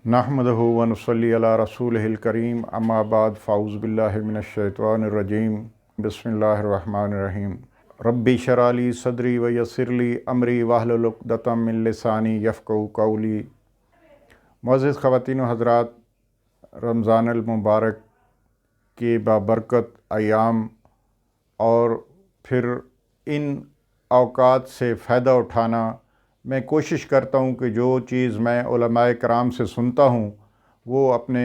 नहमदहु व नसल्ली अला रसूलिहिल करीम अम्मा बाद फ़ाऊज़ु बिल्लाहि मिनश शैतानिर रजीम बिस्मिल्लाहिर रहमानिर रहीम रब्बी शरह ली सदरी व यस्सिर ली अमरी वहलुल उक़दतम मिन लिसानी यफ़क़हू क़ौली। मुअज़्ज़िज़ ख़वातीन व हज़रात, रमज़ानुल मुबारक के बाबरकत अय्याम और फिर इन औक़ात से फ़ायदा उठाना, मैं कोशिश करता हूँ कि जो चीज़ मैं उलमाए कराम से सुनता हूँ वो अपने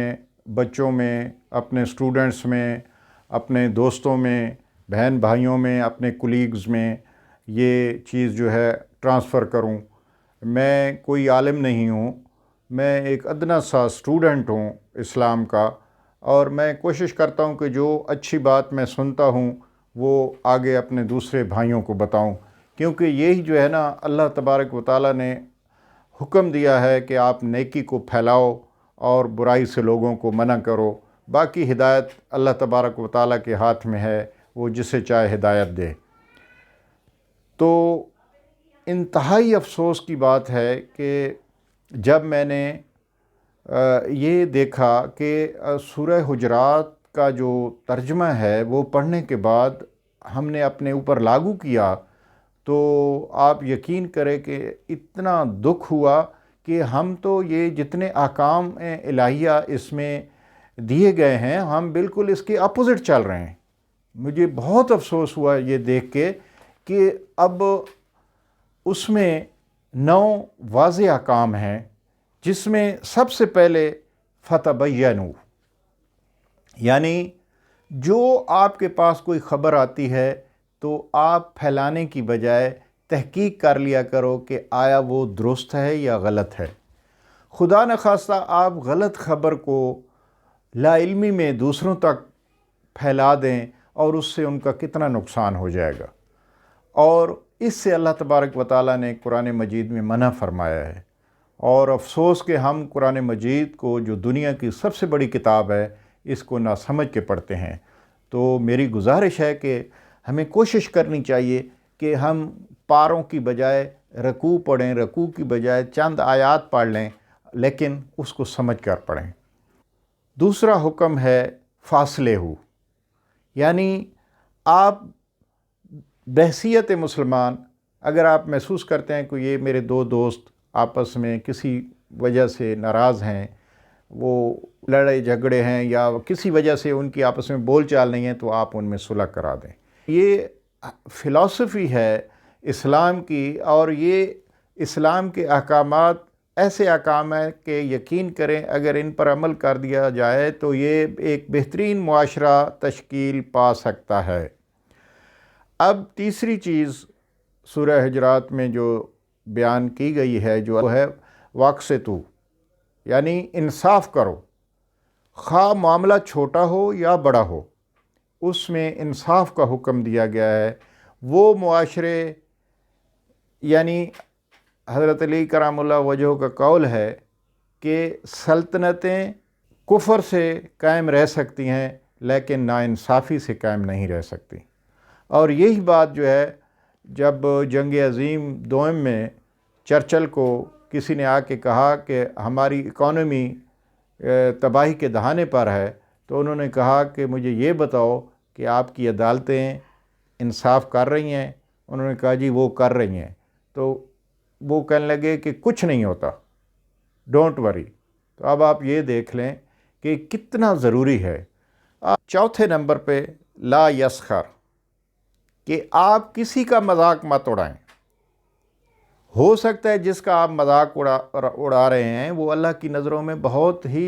बच्चों में, अपने स्टूडेंट्स में, अपने दोस्तों में, बहन भाइयों में, अपने कुलीग्स में ये चीज़ जो है ट्रांसफ़र करूँ। मैं कोई आलिम नहीं हूँ, मैं एक अदना सा स्टूडेंट हूँ इस्लाम का, और मैं कोशिश करता हूँ कि जो अच्छी बात मैं सुनता हूँ वो आगे अपने दूसरे भाइयों को बताऊँ, क्योंकि यही जो है ना अल्लाह तबारक व तआला ने हुक्म दिया है कि आप नेकी को फैलाओ और बुराई से लोगों को मना करो। बाकी हिदायत अल्लाह तबारक व तआला के हाथ में है, वो जिसे चाहे हिदायत दे। तो इंतहाई अफसोस की बात है कि जब मैंने ये देखा कि सूरह हुजरात का जो तर्जुमा है वो पढ़ने के बाद हमने अपने ऊपर लागू किया, तो आप यकीन करें कि इतना दुख हुआ कि हम तो ये जितने अहकाम इलाहिया इसमें दिए गए हैं हम बिल्कुल इसके अपोज़िट चल रहे हैं। मुझे बहुत अफसोस हुआ ये देख के कि अब उसमें 9 वाज़ेह अहकाम हैं, जिसमें सबसे पहले फ़तबय्यनू, यानी जो आपके पास कोई ख़बर आती है तो आप फैलाने की बजाय तहकीक कर लिया करो कि आया वो दुरुस्त है या गलत है। खुदा न खास्ता आप गलत ख़बर को लाइल्मी में दूसरों तक फैला दें और उससे उनका कितना नुकसान हो जाएगा। और इससे अल्लाह तबारक व तआला ने कुरान मजीद में मना फरमाया है। और अफसोस कि हम कुरान मजीद को, जो दुनिया की सबसे बड़ी किताब है, इसको ना समझ के पढ़ते हैं। तो मेरी गुजारिश है कि हमें कोशिश करनी चाहिए कि हम पारों की बजाय रकू पढ़ें, रकू की बजाय चंद आयात पढ़ लें, लेकिन उसको समझ कर पढ़ें। दूसरा हुक्म है फासले हो, यानी आप बहसियत मुसलमान अगर आप महसूस करते हैं कि ये मेरे 2 दोस्त आपस में किसी वजह से नाराज़ हैं, वो लड़ाई झगड़े हैं या किसी वजह से उनकी आपस में बोल चाल नहीं है, तो आप उनमें सुलह करा दें। ये फ़िलॉसफ़ी है इस्लाम की, और ये इस्लाम के अहकामात ऐसे अहकाम हैं कि यकीन करें अगर इन पर अमल कर दिया जाए तो ये एक बेहतरीन मुआशरा तश्कील पा सकता है। अब तीसरी चीज़ सूरह हुजरात में जो बयान की गई है जो है वाक़सितू, यानी इंसाफ़ करो, खा मामला छोटा हो या बड़ा हो, उसमें इंसाफ का हुक्म दिया गया है। वो मुआशरे, यानी हज़रत अली करामुल्लाह वजह का कौल है कि सल्तनतें कुफ़र से कायम रह सकती हैं लेकिन नाइंसाफ़ी से कायम नहीं रह सकती। और यही बात जो है जब जंग अज़ीम दोम में चर्चिल को किसी ने आके कहा कि हमारी इकॉनमी तबाही के दहाने पर है, तो उन्होंने कहा कि मुझे ये बताओ कि आपकी अदालतें इंसाफ़ कर रही हैं? उन्होंने कहा जी वो कर रही हैं। तो वो कहने लगे कि कुछ नहीं होता, डोंट वरी। तो अब आप ये देख लें कि कितना ज़रूरी है। चौथे नंबर पे ला यस्खर, कि आप किसी का मजाक मत उड़ाएं। हो सकता है जिसका आप मजाक उड़ा रहे हैं वो अल्लाह की नज़रों में बहुत ही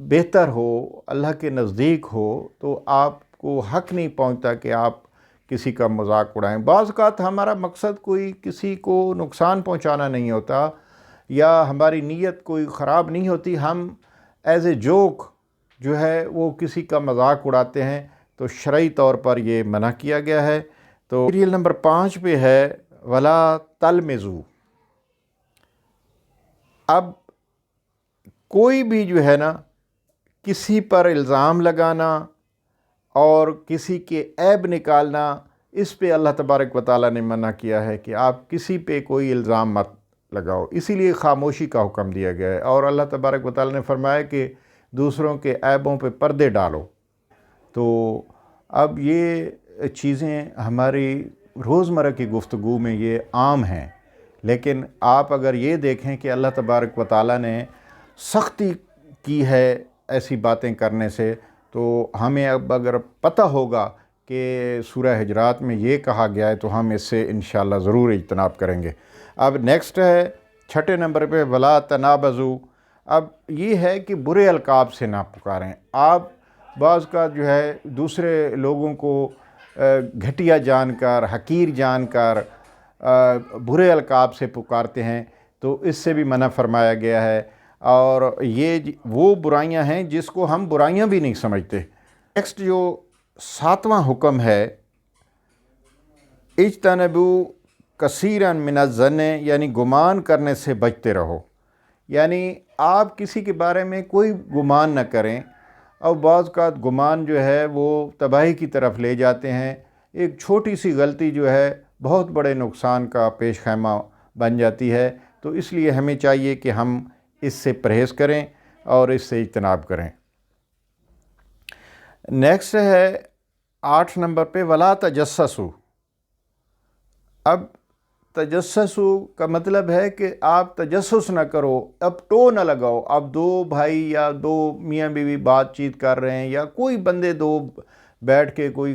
बेहतर हो, अल्लाह के नज़दीक हो, तो आपको हक़ नहीं पहुंचता कि आप किसी का मजाक उड़ाएं। बाज़ औक़ात हमारा मकसद कोई किसी को नुकसान पहुंचाना नहीं होता या हमारी नीयत कोई ख़राब नहीं होती, हम एज़ ए जोक जो है वो किसी का मजाक उड़ाते हैं, तो शरई तौर पर ये मना किया गया है। तो सीरियल नंबर 5 पे है वला तलमिज़ू। अब कोई भी जो है ना किसी पर इल्ज़ाम लगाना और किसी के ऐब निकालना, इस पे अल्लाह तबारक व तआला ने मना किया है कि आप किसी पे कोई इल्ज़ाम मत लगाओ, इसीलिए खामोशी का हुक्म दिया गया है। और अल्लाह तबारक व तआला ने फरमाया कि दूसरों के ऐबों पे पर्दे डालो। तो अब ये चीज़ें हमारी रोज़मर्रा की गुफ्तगू में ये आम हैं, लेकिन आप अगर ये देखें कि अल्लाह तबारक व तआला ने सख्ती की है ऐसी बातें करने से, तो हमें अब अगर पता होगा कि सूरह हुजरात में ये कहा गया है तो हम इससे इंशाअल्लाह ज़रूर इज्तनाब करेंगे। अब नेक्स्ट है 6 नंबर पे वला तनाबज़ू। अब ये है कि बुरे अलकाब से ना पुकारें। आप बाज़ का जो है दूसरे लोगों को घटिया जानकर, हकीर जानकर बुरे अलकाब से पुकारते हैं, तो इससे भी मना फरमाया गया है। और ये वो बुराइयां हैं जिसको हम बुराइयां भी नहीं समझते। नेक्स्ट जो 7वां हुक्म है, इज्तनबू कसीरन मिनज़्ज़न, यानी गुमान करने से बचते रहो। यानी आप किसी के बारे में कोई गुमान न करें, और बाज़ का गुमान जो है वो तबाही की तरफ ले जाते हैं। एक छोटी सी गलती जो है बहुत बड़े नुकसान का पेश खैमा बन जाती है। तो इसलिए हमें चाहिए कि हम इससे परहेज़ करें और इससे इज्तनाब करें। नेक्स्ट है 8 नंबर पे वला तजस्ससू। अब तजस्ससू का मतलब है कि आप तजस्सुस न करो, अब टो न लगाओ। अब दो भाई या दो मियाँ बीवी बातचीत कर रहे हैं, या कोई बंदे दो बैठ के कोई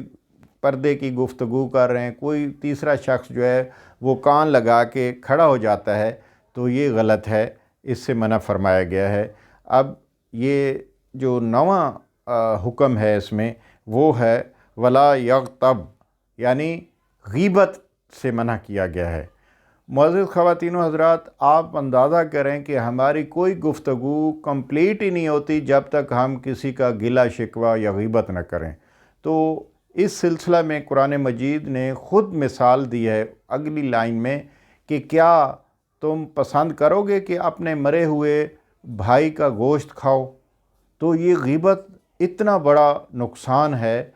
पर्दे की गुफ्तगू कर रहे हैं, कोई तीसरा शख्स जो है वो कान लगा के खड़ा हो जाता है, तो ये गलत है, इससे मना फरमाया गया है। अब ये जो 9वां हुक्म है इसमें वो है वला यग़्तब, यानी गीबत से मना किया गया है। मुअज़्ज़िज़ ख़वातीन व हज़रात, आप अंदाज़ा करें कि हमारी कोई गुफ्तगू कंप्लीट ही नहीं होती जब तक हम किसी का गिला शिकवा या गीबत न करें। तो इस सिलसिला में कुरान मजीद ने ख़ुद मिसाल दी है अगली लाइन में कि क्या तुम पसंद करोगे कि अपने मरे हुए भाई का गोश्त खाओ? तो ये गीबत इतना बड़ा नुकसान है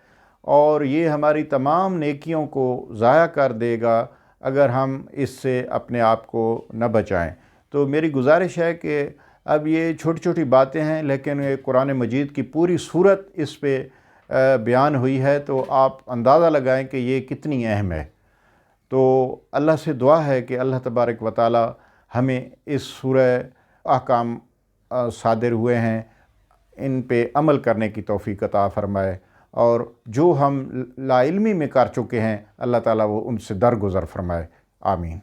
और ये हमारी तमाम नेकियों को ज़ाया कर देगा अगर हम इससे अपने आप को न बचाएं। तो मेरी गुजारिश है कि अब ये छोटी छोटी बातें हैं, लेकिन ये कुरान मजीद की पूरी सूरत इस पे बयान हुई है, तो आप अंदाज़ा लगाएं कि ये कितनी अहम है। तो अल्लाह से दुआ है कि अल्लाह तबारक व तआला हमें इस सूरह अहकाम सादिर हुए हैं इन पे अमल करने की तौफ़ीक़ अता फ़रमाए, और जो हम लाइल्मी में कर चुके हैं अल्लाह ताला वो उनसे दरगुज़र फ़रमाए। आमीन।